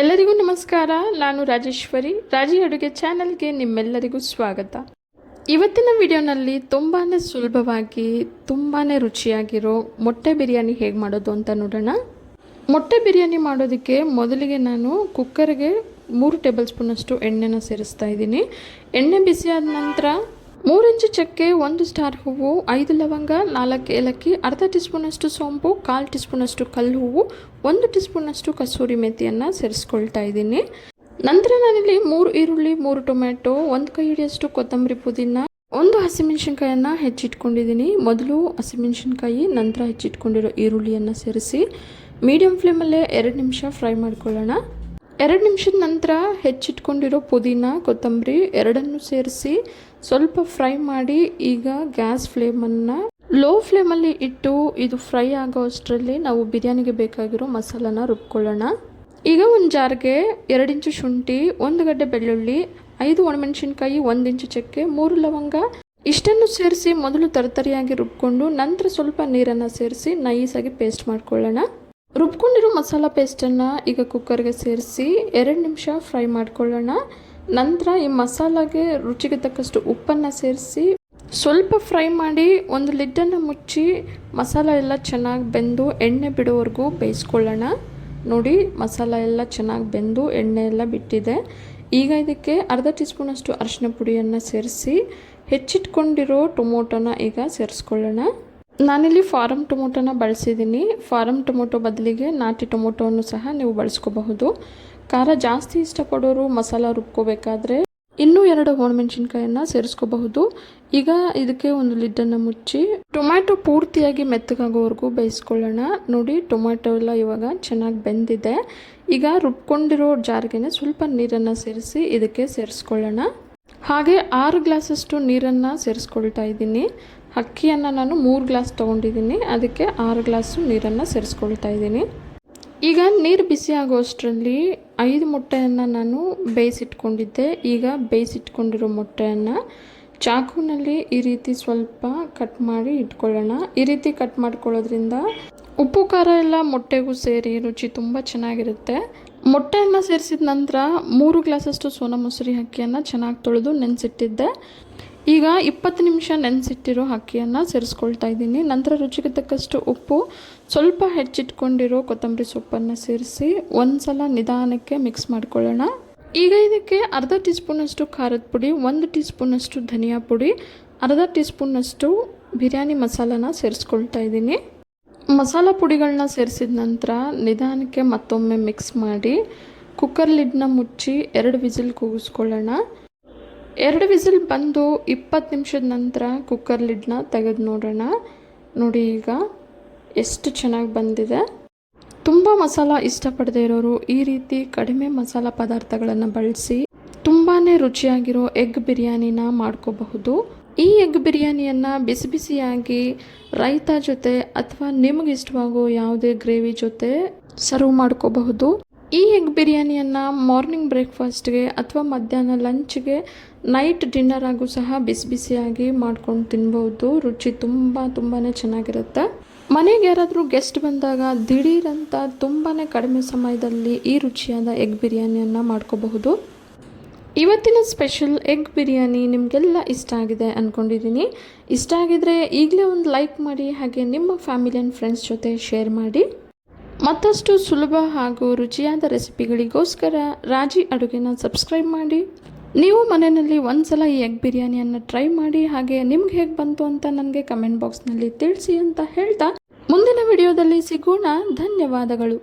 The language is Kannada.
ಎಲ್ಲರಿಗೂ ನಮಸ್ಕಾರ. ನಾನು ರಾಜೇಶ್ವರಿ. ರಾಜಿ ಅಡುಗೆ ಚಾನಲ್ಗೆ ನಿಮ್ಮೆಲ್ಲರಿಗೂ ಸ್ವಾಗತ. ಇವತ್ತಿನ ವಿಡಿಯೋನಲ್ಲಿ ತುಂಬಾ ಸುಲಭವಾಗಿ ತುಂಬಾ ರುಚಿಯಾಗಿರೋ ಮೊಟ್ಟೆ ಬಿರಿಯಾನಿ ಹೇಗೆ ಮಾಡೋದು ಅಂತ ನೋಡೋಣ. ಮೊಟ್ಟೆ ಬಿರಿಯಾನಿ ಮಾಡೋದಕ್ಕೆ ಮೊದಲಿಗೆ ನಾನು ಕುಕ್ಕರ್ಗೆ 3 ಟೇಬಲ್ ಸ್ಪೂನಷ್ಟು ಎಣ್ಣೆನ ಸೇರಿಸ್ತಾ ಇದ್ದೀನಿ. ಎಣ್ಣೆ ಬಿಸಿಯಾದ ನಂತರ 3 ಇಂಚು ಚಕ್ಕೆ, 1 ಸ್ಟಾರ್ ಹೂವು, 5 ಲವಂಗ, 4 ಏಲಕ್ಕಿ, ಅರ್ಧ ಟೀ ಸ್ಪೂನಷ್ಟು ಸೋಂಪು, 1/4 ಟೀ ಸ್ಪೂನಷ್ಟು ಕಲ್ಲು ಹೂವು, 1 ಟೀ ಸ್ಪೂನಷ್ಟು ಕಸೂರಿ ಮೆಥಿಯನ್ನು ಸೇರಿಸ್ಕೊಳ್ತಾ ಇದ್ದೀನಿ. ನಂತರ ನಾನಿಲ್ಲಿ 3 ಈರುಳ್ಳಿ, 3 ಟೊಮೆಟೊ, 1 ಕೈ ಹಿಡಿಯಷ್ಟು ಕೊತ್ತಂಬರಿ ಪುದೀನ, 1 ಹಸಿಮೆಣಸಿನ್ಕಾಯನ್ನು ಹೆಚ್ಚಿಟ್ಕೊಂಡಿದ್ದೀನಿ. ಮೊದಲು ಹಸಿಮೆಣಸಿನ್ಕಾಯಿ, ನಂತರ ಹೆಚ್ಚಿಟ್ಕೊಂಡಿರೋ ಈರುಳ್ಳಿಯನ್ನು ಸೇರಿಸಿ ಮೀಡಿಯಂ ಫ್ಲೇಮಲ್ಲೇ 2 ನಿಮಿಷ ಫ್ರೈ ಮಾಡ್ಕೊಳ್ಳೋಣ. 2 ನಿಮಿಷದ ನಂತರ ಹೆಚ್ಚಿಟ್ಕೊಂಡಿರೋ ಪುದೀನ, ಕೊತ್ತಂಬರಿ ಎರಡನ್ನೂ ಸೇರಿಸಿ ಸ್ವಲ್ಪ ಫ್ರೈ ಮಾಡಿ ಈಗ ಗ್ಯಾಸ್ ಫ್ಲೇಮನ್ನು ಲೋ ಫ್ಲೇಮಲ್ಲಿ ಇಟ್ಟು ಇದು ಫ್ರೈ ಆಗೋ ಅಷ್ಟರಲ್ಲಿ ನಾವು ಬಿರಿಯಾನಿಗೆ ಬೇಕಾಗಿರೋ ಮಸಾಲಾನ ರುಬ್ಕೊಳ್ಳೋಣ. ಈಗ ಒಂದು ಜಾರ್ಗೆ 2 ಇಂಚು ಶುಂಠಿ, 1 ಗಡ್ಡೆ ಬೆಳ್ಳುಳ್ಳಿ, 5 ಒಣಮೆಣಸಿನ್ಕಾಯಿ, 1 ಇಂಚು ಚಕ್ಕೆ, 3 ಲವಂಗ ಇಷ್ಟನ್ನು ಸೇರಿಸಿ ಮೊದಲು ತರತರಿಯಾಗಿ ರುಬ್ಕೊಂಡು ನಂತರ ಸ್ವಲ್ಪ ನೀರನ್ನು ಸೇರಿಸಿ ನೈಸಾಗಿ ಪೇಸ್ಟ್ ಮಾಡ್ಕೊಳ್ಳೋಣ. ರುಬ್ಕೊಂಡಿರೋ ಮಸಾಲ ಪೇಸ್ಟನ್ನು ಈಗ ಕುಕ್ಕರ್ಗೆ ಸೇರಿಸಿ 2 ನಿಮಿಷ ಫ್ರೈ ಮಾಡ್ಕೊಳ್ಳೋಣ. ನಂತರ ಈ ಮಸಾಲಾಗೆ ರುಚಿಗೆ ತಕ್ಕಷ್ಟು ಉಪ್ಪನ್ನು ಸೇರಿಸಿ ಸ್ವಲ್ಪ ಫ್ರೈ ಮಾಡಿ ಒಂದು ಲಿಡ್ಡನ್ನು ಮುಚ್ಚಿ ಮಸಾಲ ಎಲ್ಲ ಚೆನ್ನಾಗಿ ಬೆಂದು ಎಣ್ಣೆ ಬಿಡೋವರೆಗೂ ಬೇಯಿಸ್ಕೊಳ್ಳೋಣ. ನೋಡಿ, ಮಸಾಲ ಎಲ್ಲ ಚೆನ್ನಾಗಿ ಬೆಂದು ಎಣ್ಣೆ ಎಲ್ಲ ಬಿಟ್ಟಿದೆ. ಈಗ ಇದಕ್ಕೆ ಅರ್ಧ ಟೀ ಸ್ಪೂನಷ್ಟು ಅರಿಶಿನ ಪುಡಿಯನ್ನು ಸೇರಿಸಿ ಹೆಚ್ಚಿಟ್ಕೊಂಡಿರೋ ಟೊಮೊಟೊನ ಈಗ ಸೇರಿಸ್ಕೊಳ್ಳೋಣ. ನಾನಿಲ್ಲಿ ಫಾರಮ್ ಟೊಮೊಟೊನ ಬಳಸಿದ್ದೀನಿ. ಫಾರಮ್ ಟೊಮೊಟೊ ಬದಲಿಗೆ ನಾಟಿ ಟೊಮೊಟೊವನ್ನು ಸಹ ನೀವು ಬಳಸ್ಕೋಬಹುದು. ಖಾರ ಜಾಸ್ತಿ ಇಷ್ಟಪಡೋರು ಮಸಾಲ ರುಬ್ಕೋಬೇಕಾದ್ರೆ ಇನ್ನೂ 2 ಒಣಮೆಣಸಿನ್ಕಾಯನ್ನು ಸೇರಿಸ್ಕೋಬಹುದು. ಈಗ ಇದಕ್ಕೆ ಒಂದು ಲಿಡ್ಡನ್ನು ಮುಚ್ಚಿ ಟೊಮ್ಯಾಟೊ ಪೂರ್ತಿಯಾಗಿ ಮೆತ್ತಗಾಗೋವರೆಗೂ ಬೇಯಿಸ್ಕೊಳ್ಳೋಣ. ನೋಡಿ, ಟೊಮ್ಯಾಟೊ ಎಲ್ಲ ಇವಾಗ ಚೆನ್ನಾಗಿ ಬೆಂದಿದೆ. ಈಗ ರುಬ್ಕೊಂಡಿರೋ ಜಾರ್ಗೆ ಸ್ವಲ್ಪ ನೀರನ್ನು ಸೇರಿಸಿ ಇದಕ್ಕೆ ಸೇರಿಸ್ಕೊಳ್ಳೋಣ. ಹಾಗೆ 6 ಗ್ಲಾಸಷ್ಟು ನೀರನ್ನು ಸೇರಿಸ್ಕೊಳ್ತಾ ಇದ್ದೀನಿ. ಅಕ್ಕಿಯನ್ನು ನಾನು 3 ಗ್ಲಾಸ್ ತೊಗೊಂಡಿದ್ದೀನಿ, ಅದಕ್ಕೆ 6 ಗ್ಲಾಸು ನೀರನ್ನು ಸೇರಿಸ್ಕೊಳ್ತಾ ಇದ್ದೀನಿ. ಈಗ ನೀರು ಬಿಸಿ ಆಗೋಷ್ಟರಲ್ಲಿ 5 ಮೊಟ್ಟೆಯನ್ನು ನಾನು ಬೇಯಿಸಿಟ್ಕೊಂಡಿದ್ದೆ. ಈಗ ಬೇಯಿಸಿಟ್ಕೊಂಡಿರೋ ಮೊಟ್ಟೆಯನ್ನು ಚಾಕುನಲ್ಲಿ ಈ ರೀತಿ ಸ್ವಲ್ಪ ಕಟ್ ಮಾಡಿ ಇಟ್ಕೊಳ್ಳೋಣ. ಈ ರೀತಿ ಕಟ್ ಮಾಡ್ಕೊಳ್ಳೋದ್ರಿಂದ ಉಪ್ಪು ಖಾರ ಎಲ್ಲ ಮೊಟ್ಟೆಗೂ ಸೇರಿ ರುಚಿ ತುಂಬ ಚೆನ್ನಾಗಿರುತ್ತೆ. ಮೊಟ್ಟೆಯನ್ನು ಸೇರಿಸಿದ ನಂತರ 3 ಗ್ಲಾಸಷ್ಟು ಸೋನಾ ಮಸೂರಿ ಅಕ್ಕಿಯನ್ನು ಚೆನ್ನಾಗಿ ತೊಳೆದು ನೆನೆಸಿಟ್ಟಿದ್ದೆ. ಈಗ 20 ನಿಮಿಷ ನೆನೆಸಿಟ್ಟಿರೋ ಅಕ್ಕಿಯನ್ನು ಸೇರಿಸ್ಕೊಳ್ತಾ ಇದ್ದೀನಿ. ನಂತರ ರುಚಿಗೆ ತಕ್ಕಷ್ಟು ಉಪ್ಪು, ಸ್ವಲ್ಪ ಹೆಚ್ಚಿಟ್ಕೊಂಡಿರೋ ಕೊತ್ತಂಬರಿ ಸೊಪ್ಪನ್ನು ಸೇರಿಸಿ ಒಂದು ಸಲ ನಿಧಾನಕ್ಕೆ ಮಿಕ್ಸ್ ಮಾಡ್ಕೊಳ್ಳೋಣ. ಈಗ ಇದಕ್ಕೆ ಅರ್ಧ ಟೀ ಸ್ಪೂನಷ್ಟು ಖಾರದ ಪುಡಿ, 1 ಟೀ ಸ್ಪೂನಷ್ಟು ಧನಿಯಾ ಪುಡಿ, ಅರ್ಧ ಟೀ ಸ್ಪೂನಷ್ಟು ಬಿರಿಯಾನಿ ಮಸಾಲಾನ ಸೇರಿಸ್ಕೊಳ್ತಾ ಇದ್ದೀನಿ. ಮಸಾಲ ಪುಡಿಗಳನ್ನ ಸೇರಿಸಿದ ನಂತರ ನಿಧಾನಕ್ಕೆ ಮತ್ತೊಮ್ಮೆ ಮಿಕ್ಸ್ ಮಾಡಿ ಕುಕ್ಕರ್ ಲಿಡ್ನ ಮುಚ್ಚಿ 2 ವಿಸಿಲ್ ಕೂಗಿಸ್ಕೊಳ್ಳೋಣ. 2 ವಿಸಿಲ್ ಬಂದು 20 ನಿಮಿಷದ ನಂತರ ಕುಕ್ಕರ್ ಲಿಡ್ನ ತೆಗೆದು ನೋಡೋಣ. ನೋಡಿ, ಈಗ ಎಷ್ಟು ಚೆನ್ನಾಗಿ ಬಂದಿದೆ. ತುಂಬ ಮಸಾಲ ಇಷ್ಟಪಡದೇ ಇರೋರು ಈ ರೀತಿ ಕಡಿಮೆ ಮಸಾಲ ಪದಾರ್ಥಗಳನ್ನು ಬಳಸಿ ತುಂಬಾ ರುಚಿಯಾಗಿರೋ ಎಗ್ ಬಿರಿಯಾನಿನ ಮಾಡ್ಕೋಬಹುದು. ಈ ಎಗ್ ಬಿರಿಯಾನಿಯನ್ನು ಬಿಸಿ ಬಿಸಿಯಾಗಿ ರೈತ ಜೊತೆ ಅಥವಾ ನಿಮಗೆ ಇಷ್ಟವಾಗೋ ಯಾವುದೇ ಗ್ರೇವಿ ಜೊತೆ ಸರ್ವ್ ಮಾಡ್ಕೋಬಹುದು. ಈ ಎಗ್ ಬಿರಿಯಾನಿಯನ್ನು ಮಾರ್ನಿಂಗ್ ಬ್ರೇಕ್ಫಾಸ್ಟ್ಗೆ ಅಥವಾ ಮಧ್ಯಾಹ್ನ ಲಂಚ್ಗೆ, ನೈಟ್ ಡಿನ್ನರ್ ಆಗೂ ಸಹ ಬಿಸಿ ಬಿಸಿಯಾಗಿ ಮಾಡ್ಕೊಂಡು ತಿನ್ಬೋದು. ರುಚಿ ತುಂಬಾ ಚೆನ್ನಾಗಿರುತ್ತೆ. ಮನೆಗೆ ಯಾರಾದರೂ ಗೆಸ್ಟ್ ಬಂದಾಗ ದಿಢೀರಂತ ತುಂಬಾ ಕಡಿಮೆ ಸಮಯದಲ್ಲಿ ಈ ರುಚಿಯಾದ ಎಗ್ ಬಿರಿಯಾನಿಯನ್ನು ಮಾಡ್ಕೋಬಹುದು. ಇವತ್ತಿನ ಸ್ಪೆಷಲ್ ಎಗ್ ಬಿರಿಯಾನಿ ನಿಮಗೆಲ್ಲ ಇಷ್ಟ ಆಗಿದೆ ಅಂದ್ಕೊಂಡಿದ್ದೀನಿ. ಇಷ್ಟ ಆಗಿದ್ರೆ ಈಗಲೇ ಒಂದು ಲೈಕ್ ಮಾಡಿ, ಹಾಗೆ ನಿಮ್ಮ ಫ್ಯಾಮಿಲಿ ಆ್ಯಂಡ್ ಫ್ರೆಂಡ್ಸ್ ಜೊತೆ ಶೇರ್ ಮಾಡಿ. ಮತ್ತಷ್ಟು ಸುಲಭ ಹಾಗೂ ರುಚಿಯಾದ ರೆಸಿಪಿಗಳಿಗೋಸ್ಕರ ರಾಜಿ ಅಡುಗೆನ ಸಬ್ಸ್ಕ್ರೈಬ್ ಮಾಡಿ. ನೀವು ಮನೆಯಲ್ಲಿ ಒಂದ್ಸಲ ಈ ಎಗ್ ಬಿರಿಯಾನಿಯನ್ನು ಟ್ರೈ ಮಾಡಿ, ಹಾಗೆ ನಿಮ್ಗೆ ಹೇಗೆ ಬಂತು ಅಂತ ನನಗೆ ಕಮೆಂಟ್ ಬಾಕ್ಸ್ನಲ್ಲಿ ತಿಳಿಸಿ ಅಂತ ಹೇಳ್ತಾ ಮುಂದಿನ ವಿಡಿಯೋದಲ್ಲಿ ಸಿಗೋಣ. ಧನ್ಯವಾದಗಳು.